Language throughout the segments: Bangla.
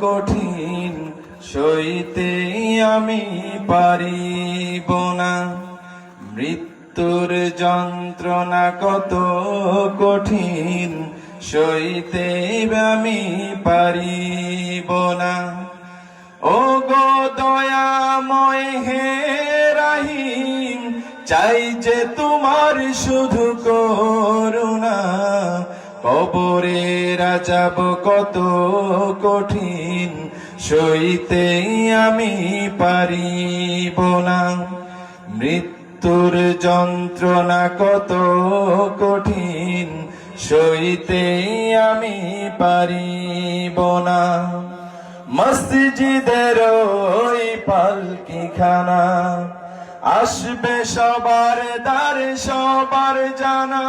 কঠিন সইতে আমি পারিব না। মৃত্যুর যন্ত্রণা কত কঠিন সইতে আমি পারিব না। ও গো দয়াময় হে রাহিম, চাই যে তোমার শুধু করুণা। কবরে আযাব কত কঠিন সইতে আমি পারিব না। মৃত্যুর যন্ত্রণা কত কঠিন সইতে আমি পারিব না। মসজিদের ওই পালকিখানা আসবে সবার দ্বারে সবার জানা।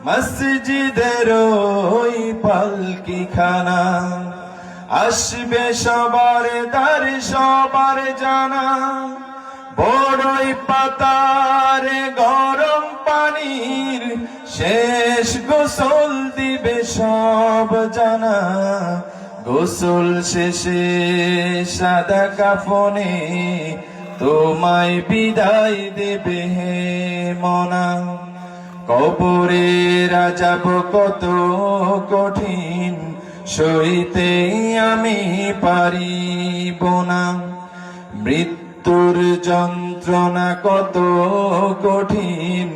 মসজিদের ওই পালকিখানা আসবে সবার দ্বারে সবার জানা। বড়ই পাতার গরম পানির শেষ গোসল দিবে সব জানা। গোসল শেষে সাদা কাফনে তোমায় বিদায় দেবে হে মনা। কবরে আযাব কত কঠিন সইতে আমি পারিব না। মৃত্যুর যন্ত্রণা কত কঠিন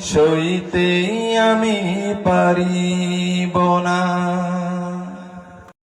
সইতে আমি পারিব না।